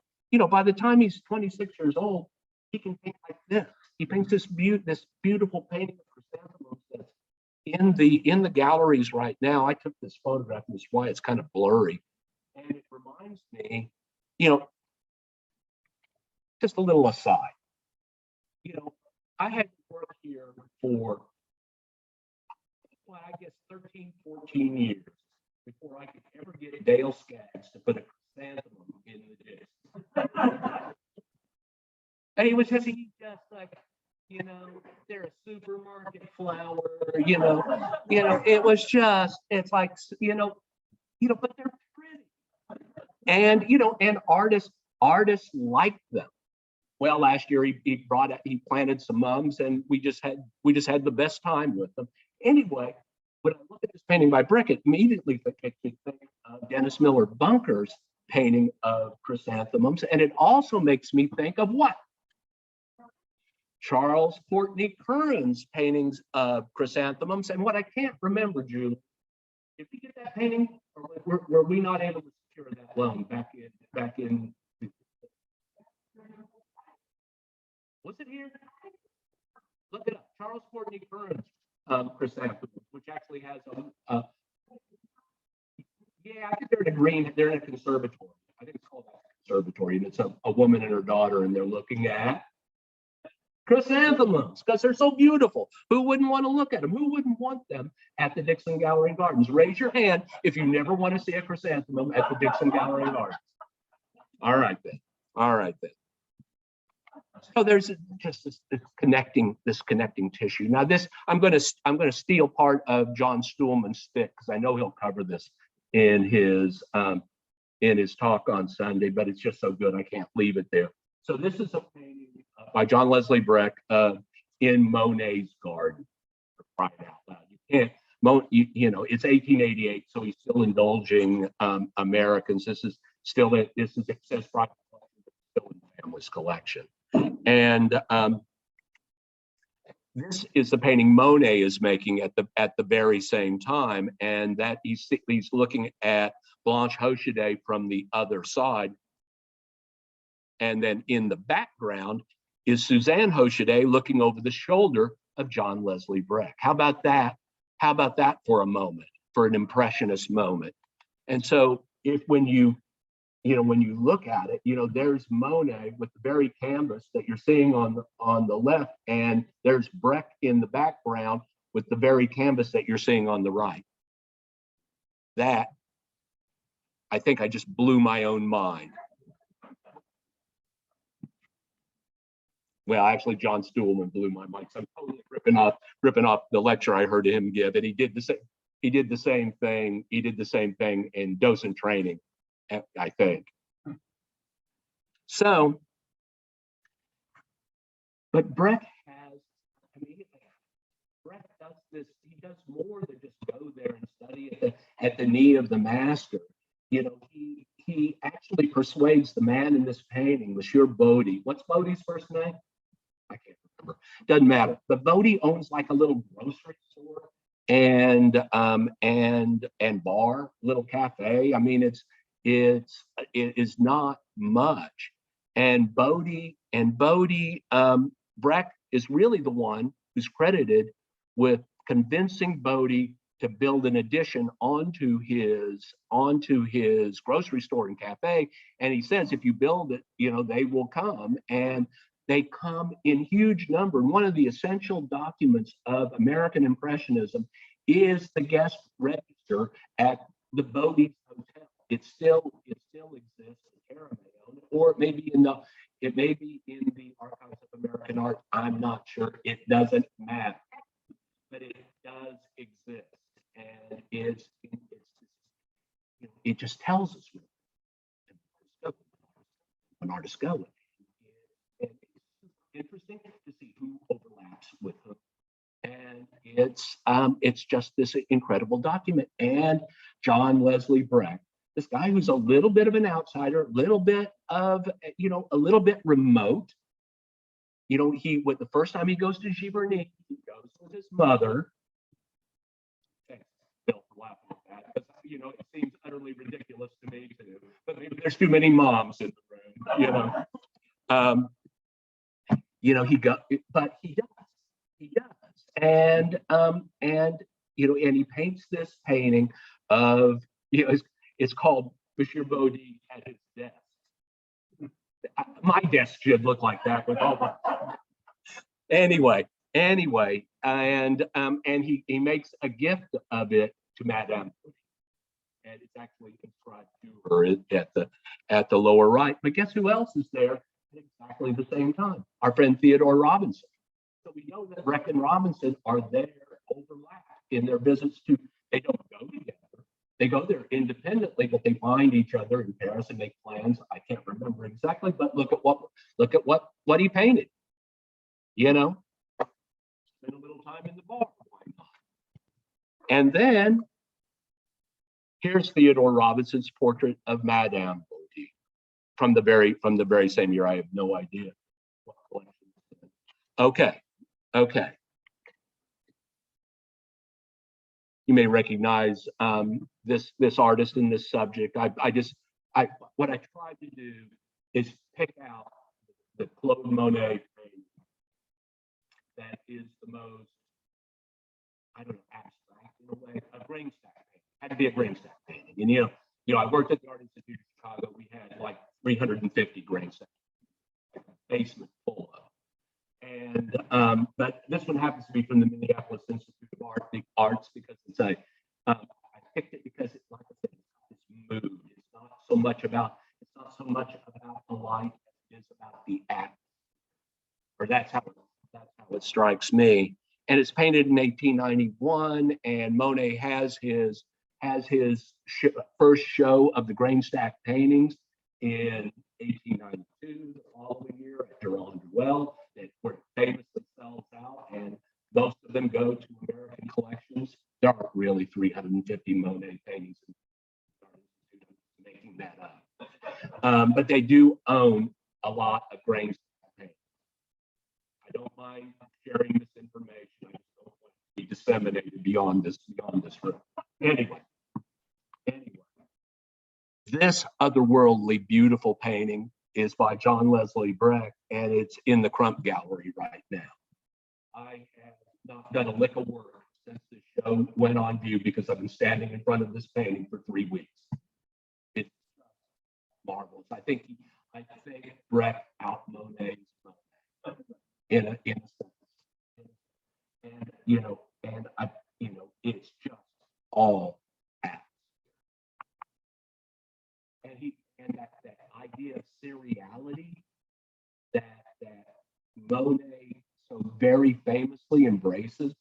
by the time he's 26 years old, he can paint like this. He paints this beautiful painting of chrysanthemums that's in the galleries right now. I took this photograph, and that's why it's kind of blurry, and it reminds me, just a little aside. I had to work here for, I guess 13, 14 years before I could ever get Dale Skaggs to put a chrysanthemum in the dish. And he was just like, they're a supermarket flower, it was just, it's like, but they're pretty. And artists like them. Well, last year he planted some mums, and we just had the best time with them. Anyway, when I look at this painting by Breck, it immediately makes me think of Dennis Miller Bunker's painting of chrysanthemums, and it also makes me think of what? Charles Courtney Curran's paintings of chrysanthemums. And what I can't remember, Julie, did we get that painting, or were we not able to secure that loan back in? Was it here? Look it up. Charles Courtney Curran's chrysanthemums, which actually has I think they're in a conservatory. I think it's called a conservatory, and it's a woman and her daughter, and they're looking at chrysanthemums because they're so beautiful. Who wouldn't want to look at them? Who wouldn't want them at the Dixon Gallery and Gardens? Raise your hand if you never want to see a chrysanthemum at the Dixon Gallery and Gardens. All right then. So there's just this connecting tissue. Now I'm going to steal part of John Stuhlman's stick because I know he'll cover this in his talk on Sunday, but it's just so good I can't leave it there. So this is a painting by John Leslie Breck in Monet's garden. For crying out loud, you can't. It's 1888, so he's still indulging Americans. This is it says private collection, but still in the family's collection. And this is the painting Monet is making at the very same time, and that he's looking at Blanche Hocheday from the other side, and then in the background is Suzanne Hocheday looking over the shoulder of John Leslie Breck. How about that? How about that for a moment, for an impressionist moment? And so when you look at it, there's Monet with the very canvas that you're seeing on the left, and there's Breck in the background with the very canvas that you're seeing on the right. That, I think I just blew my own mind well, actually, John Stuhlman blew my mind. So I'm totally ripping off the lecture I heard him give, and he did the same. He did the same thing. He did the same thing in docent training, I think. So, but Breck has, I mean, Breck does this. He does more than just go there and study at the knee of the master. You know, he actually persuades the man in this painting, Monsieur Bodie. What's Bodie's first name? I can't remember. Doesn't matter. But Bodie owns like a little grocery store and bar, little cafe. I mean, it is not much. And Bodie, Breck is really the one who's credited with convincing Bodie to build an addition onto his grocery store and cafe. And he says, if you build it, you know, they will come, and they come in huge number. And one of the essential documents of American Impressionism is the guest register at the Bodie Hotel. It still exists in Caramel, or it may be in the Archives of American Art. I'm not sure. It doesn't matter, but it does exist, and it just tells us when artists go. And it's interesting to see who overlaps with whom. And it's just this incredible document. And John Leslie Breck, this guy who's a little bit of an outsider, a little bit remote. You know, the first time he goes to Giverny, he goes with his mother. Thanks, Bill, for laughing at that, because, you know, it seems utterly ridiculous to me too. But maybe there's too many moms in the room, you know. But he does, and you know, and he paints this painting of, you know, it's called Monsieur Bodie at his desk. My desk should look like that with all the. Anyway, and he makes a gift of it to Madame Bodie, and it's actually inscribed to her at the lower right. But guess who else is there at exactly the same time? Our friend Theodore Robinson. So we know that Breck and Robinson are there overlapped in their visits to. They don't go together. They go there independently, but they find each other in Paris and make plans. I can't remember exactly, but look at what he painted. You know, spend a little time in the bar. Why not? And then here's Theodore Robinson's portrait of Madame Bodie from the very same year. I have no idea what collection. Okay. You may recognize this artist and this subject. What I tried to do is pick out the Claude Monet painting that is the most, I don't know, abstract in a way, a grain stack painting. Had to be a grain stack painting. And you know, I worked at the Art Institute of Chicago. We had like 350 grain stacks, basement full of. And but this one happens to be from the Minneapolis Institute of Arts because I picked it because it's, like I said, it's mood. It's not so much about the light as it is about the act. Or that's how it strikes me. And it's painted in 1891, and Monet has his first show of the grain stack paintings in 1892, the following year at Durand Well, where it famously sells out, and most of them go to American collections. There aren't really 350 Monet paintings, making that up. But they do own a lot of grain stack paintings. I don't mind sharing this information. I just don't want it to be disseminated beyond this room. Anyway. This otherworldly, beautiful painting is by John Leslie Breck, and it's in the Crump Gallery right now. I have not done a lick of work since the show went on view because I've been standing in front of this painting for 3 weeks. It's marvelous. I think Breck out Monet's in a sense, and it's just all. And that idea of seriality that Monet so very famously embraces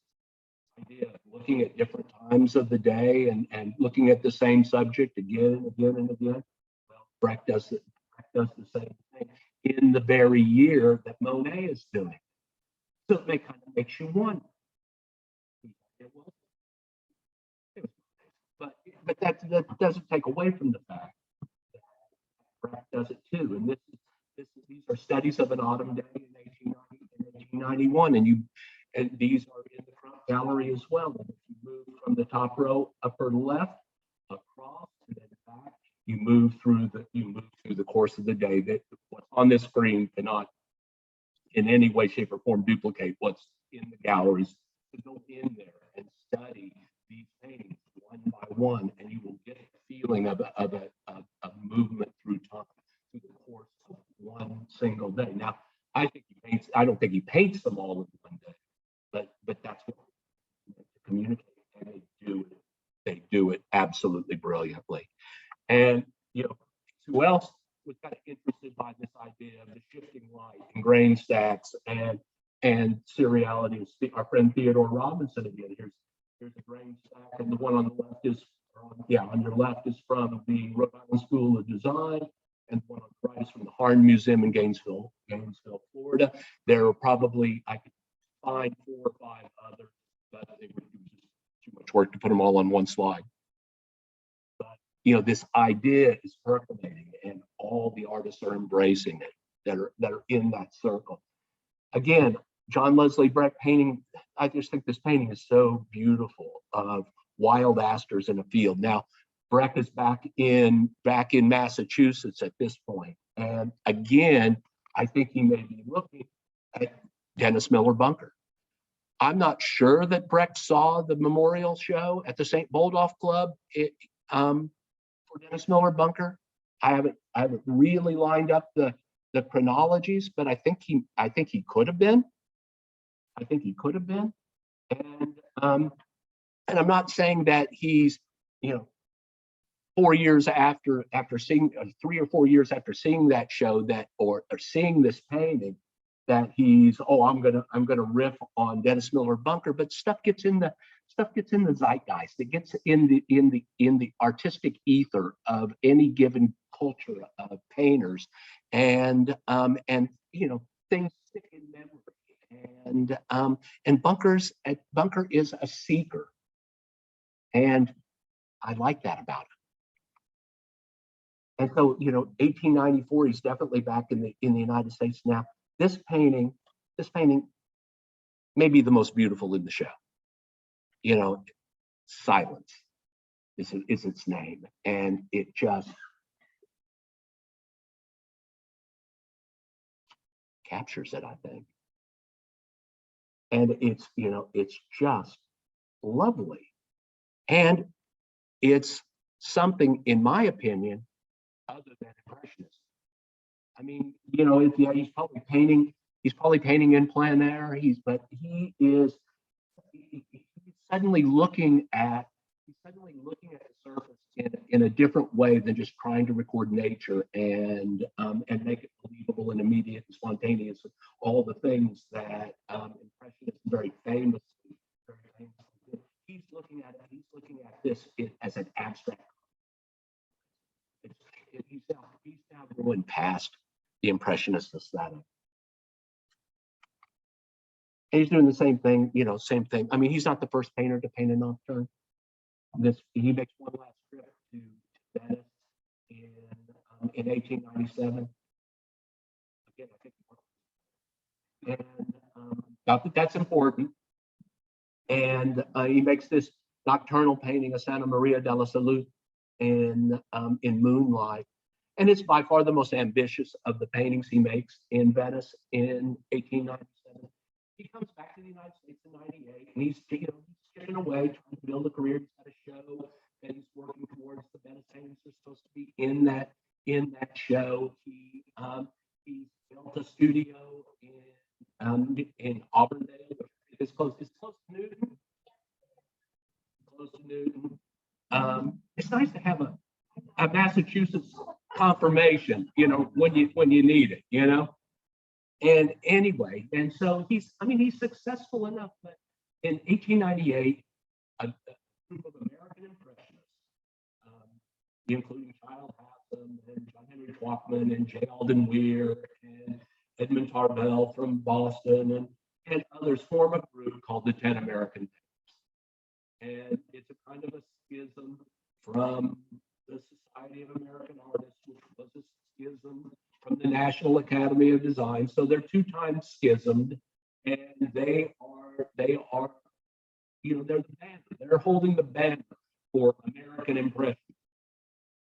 the idea of looking at different times of the day and looking at the same subject again and again and again. Well, Breck does the same thing in the very year that Monet is doing. So it kind of makes you wonder. It was, but that doesn't take away from the fact that Breck does it too. And these are studies of an autumn day in 1891, and these are in the front gallery as well. And if you move from the top row upper left across and then back, you move through the course of the day. That what's on this screen cannot in any way, shape, or form duplicate what's in the galleries. So go in there and study these paintings one by one, and you will get a feeling of a movement through time through the course of one single day. Now, I don't think he paints them all in one day, but that's what to communicate, and they do it absolutely brilliantly. And who else was kind of interested by this idea of the shifting light and grain stacks and seriality? Our friend Theodore Robinson again. Here's a grain stack, and the one on the left is on your left is from the Rhode Island School of Design, and the one on the right is from the Harn Museum in Gainesville, Florida. There are probably, I could find 4 or 5 others, but it would be just too much work to put them all on one slide. But this idea is percolating, and all the artists are embracing it that are in that circle. Again, John Leslie Breck painting. I just think this painting is so beautiful of wild asters in a field. Now, Breck is back in Massachusetts at this point, and again, I think he may be looking at Dennis Miller Bunker. I'm not sure that Breck saw the memorial show at the St. Boldoff Club for Dennis Miller Bunker. I haven't really lined up the chronologies, but I think he could have been. And I'm not saying that he's 4 years after seeing 3 or 4 years after seeing that show or seeing this painting that he's I'm gonna riff on Dennis Miller Bunker, but stuff gets in the zeitgeist. It gets in the artistic ether of any given culture of painters, and things stick in memory. And Bunker is a seeker, and I like that about him. And so 1894, he's definitely back in the United States now. This painting may be the most beautiful in the show. Silence is its name, and it just captures it, I think. And it's just lovely, and it's something, in my opinion, other than Impressionist. I mean, he's probably painting in plein air. He's suddenly looking at the surface in a different way than just trying to record nature and make it believable and immediate and spontaneous, and all the things that Impressionists very famously did. He's looking at this as an abstract. He's now going past the Impressionist aesthetic. And he's doing the same thing, same thing. I mean, he's not the first painter to paint a nocturne. He makes one last trip to Venice in 1897. Again, I think that's important. And he makes this nocturnal painting of Santa Maria della Salute in moonlight. And it's by far the most ambitious of the paintings he makes in Venice in 1897. He comes back to the United States in 98, and he's skipping away, trying to build a career. He's got a show that he's working towards. The Venice paintings are supposed to be in that show. He's built a studio in Auburndale. It's close to Newton. It's nice to have a Massachusetts confirmation, when you need it, And anyway, and so he's successful enough, but in 1898, a group of American Impressionists, including Child Hassam and John Henry Twachtman and J. Alden Weir and Edmund Tarbell from Boston and others, form a group called the 10 American Painters. And it's a kind of a schism from the Society of American Artists, which was a schism from the National Academy of Design. So they're 2 times schismed, and they are, they're the banner. They're holding the banner for American Impressionism.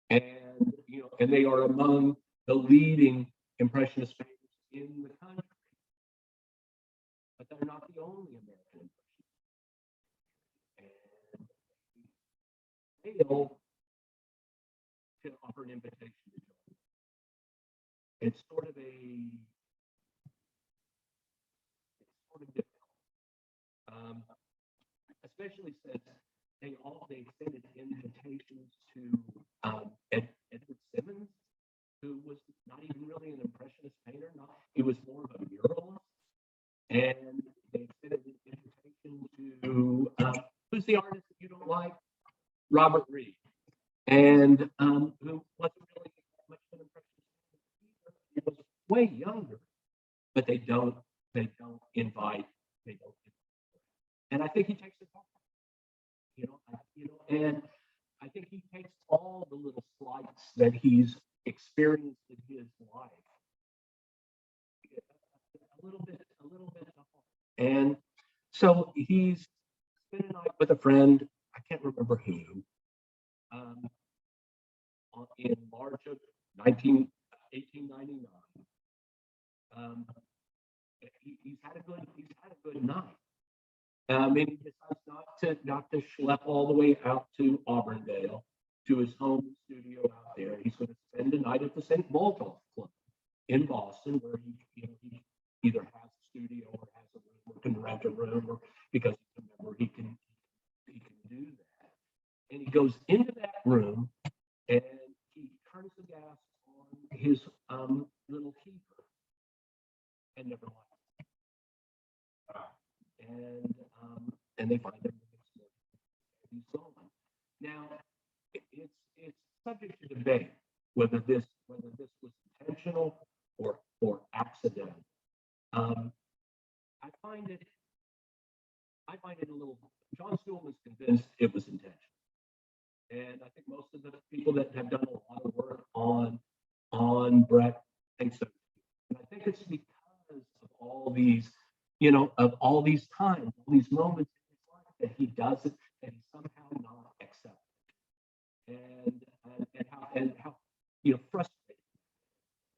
And, and they are among the leading Impressionist painters in the country. But they're not the only American Impressionists. And they fail to offer an invitation to join. It's sort of difficult, especially since they extended invitations to Edward Simmons, who was not even really an Impressionist painter. He was more of a muralist. And they extended an invitation to who's the artist that you don't like? Robert Rhea. And who wasn't really much of an Impressionist. He was way younger, but they don't invite. And I think he takes it back. And I think he takes all the little slights that he's experienced in his life a little bit to heart. And so he's spent a night with a friend, I can't remember who, in March of 1899. He's had a good night. And he decides not to schlep all the way out to Auburndale to his home studio out there. He's going to spend a night at the St. Maltolf Club in Boston, where he either has a studio or has a room or can rent a room, or because he's a member, he can do that. And he goes into that room and he turns the gas on his little keeper and never left. And they find him he's gone. Now it's subject to debate whether this was intentional or accidental. I find it a little. John Stewart was convinced it was intentional, and I think most of the people that have done a lot of work on Breck think so. And I think it's because of all these, of all these times, all these moments in his life that he does it, and he's somehow not accepted, and how frustrated.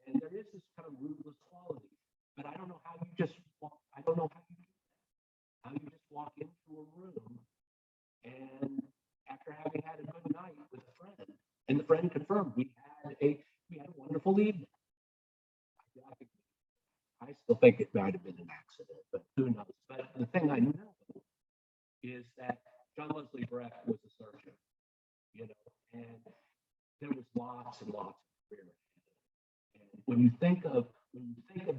And there is this kind of ruthless quality, but I don't know how you just walk. I don't know how you do that. How you just walk into a room, and after having had a good night with a friend, and the friend confirmed we had a wonderful evening. I still think it might have been an accident, but who knows? But the thing I know is that John Wesley Breck was a surgeon, and there was lots and lots of career. And when you think of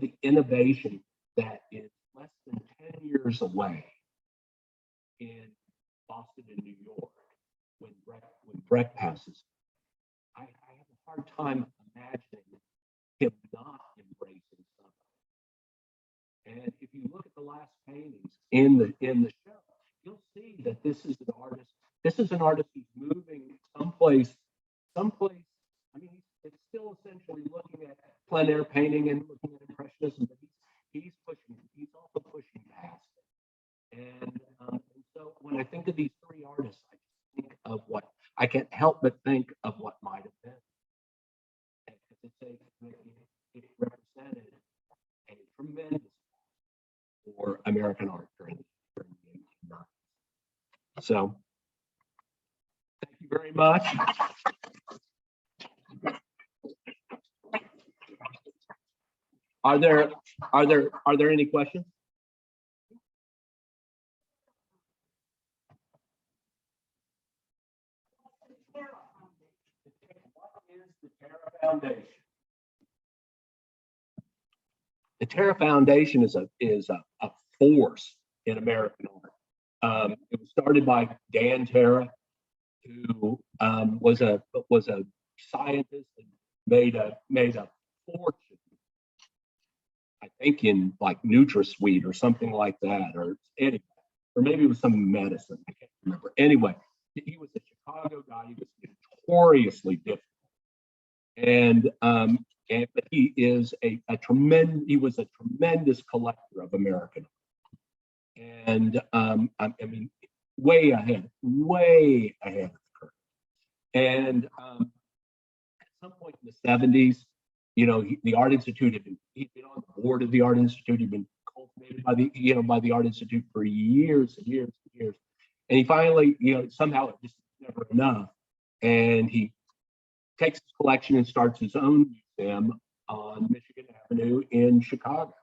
the innovation that is less than 10 years away in Boston and New York, when Breck passes, I have a hard time imagining him not embracing something. And if you look at the last paintings in the show, you'll see that this is an artist. This is an artist who's moving someplace. I mean, it's still essentially looking at plein air painting and looking at Impressionism, but he's also pushing past it. And so when I think of these 3 artists, I can't help but think of what might have been. It represented a tremendous for American art during the 1890s. So, thank you very much. Are there any questions? What is the Terra Foundation? the Terra Foundation is a force in American art. It was started by Dan Terra, who was a scientist and made a fortune, I think, in like NutraSweet or something like that, or maybe it was some medicine. I can't remember. Anyway, he was a Chicago guy. He was notoriously difficult, and but he is he was a tremendous collector of American art, and I mean, way ahead of the curve. And at some point in the 70s, the Art Institute he'd been on the board of the Art Institute. He'd been cultivated by the Art Institute for years and years and years. And he finally, somehow it just never enough. And he takes his collection and starts his own museum on Michigan Avenue in Chicago.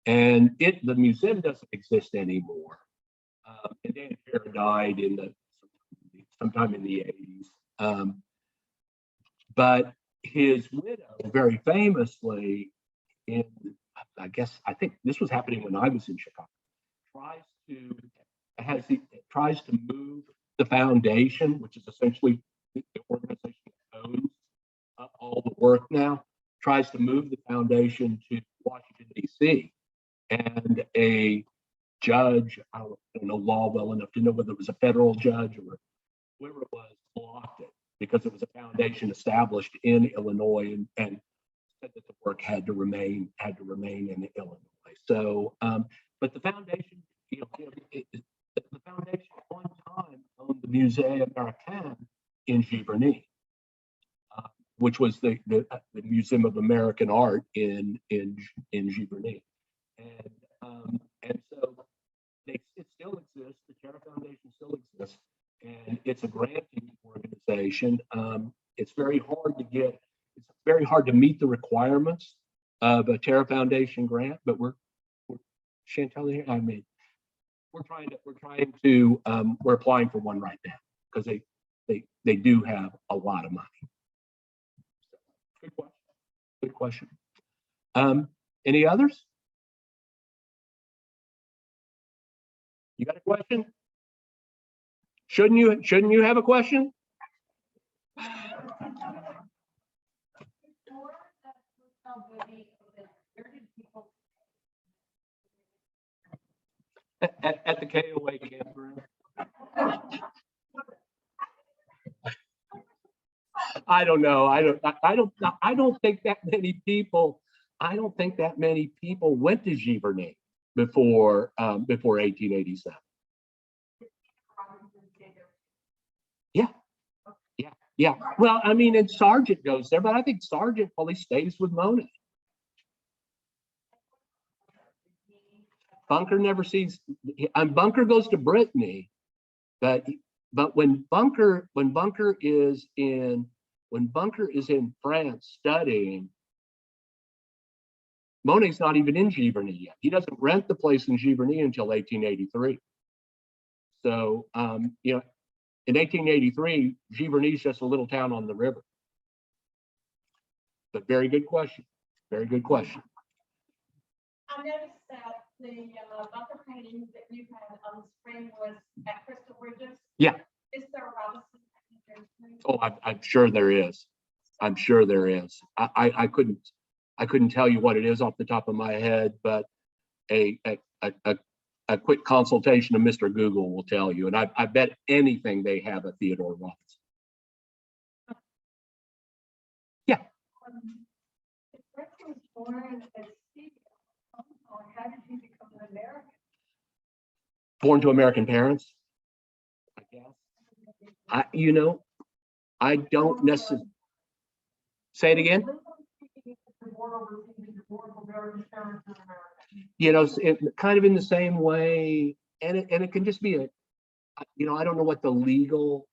And the museum doesn't exist anymore. And Dan Terra died sometime in the 80s. But his widow, very famously, I think this was happening when I was in Chicago, tries to move the foundation, which is essentially the organization that owns all the work now, tries to move the foundation to Washington, D.C. And a judge, I don't know law well enough to know whether it was a federal judge or whoever it was, blocked it because it was a foundation established in Illinois and said that the work had to remain in Illinois. So, but the foundation, the foundation at one time owned the Musée Américain in Giverny, which was the Museum of American Art in Giverny, and so it still exists. The Terra Foundation still exists, and it's a granting organization. It's very hard to meet the requirements of a Terra Foundation grant, but we're Chantel here. I mean, we're applying for one right now because they do have a lot of money. Good question. Any others? You got a question? Shouldn't you have a question? At the KOA campground. I don't know. I don't think that many people. I don't think that many people went to Giverny before 1887. Yeah. Well, I mean, and Sargent goes there, but I think Sargent probably stays with Monet. Bunker never sees. Bunker goes to Brittany, but when Bunker is in France studying, Monet's not even in Giverny yet. He doesn't rent the place in Giverny until 1883. So in 1883, Giverny is just a little town on the river. But very good question. Very good question. I noticed that the Bunker painting that you had on the screen was at Crystal Bridges. Yeah. Is there a Robinson? Oh, I'm sure there is. I'm sure there is. I couldn't tell you what it is off the top of my head, but a quick consultation of Mr. Google will tell you. And I bet anything they have a Theodore Robinson. Yeah. If Breck was born as Steve, how did he become an American? Born to American parents, I guess. I don't necessarily. Say it again. Kind of in the same way, and it can just be I don't know what the legal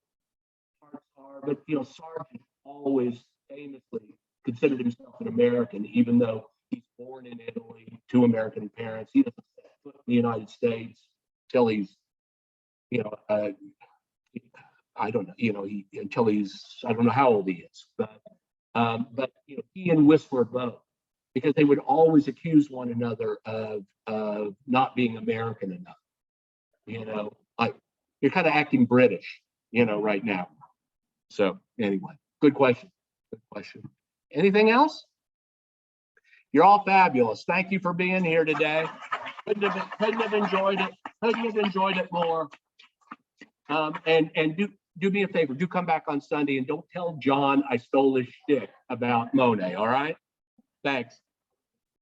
parts are, but Sargent always famously considered himself an American, even though he's born in Italy to American parents. He doesn't set foot in the United States till he's, I don't know, until he's, I don't know how old he is, but he and Whistler both because they would always accuse one another of not being American enough. You know, like you're kind of acting British, you know, right now. So anyway, good question. Good question. Anything else? You're all fabulous. Thank you for being here today. Couldn't have enjoyed it. Couldn't have enjoyed it more. And do me a favor. Do come back on Sunday and don't tell John I stole his shtick about Monet. All right. Thanks.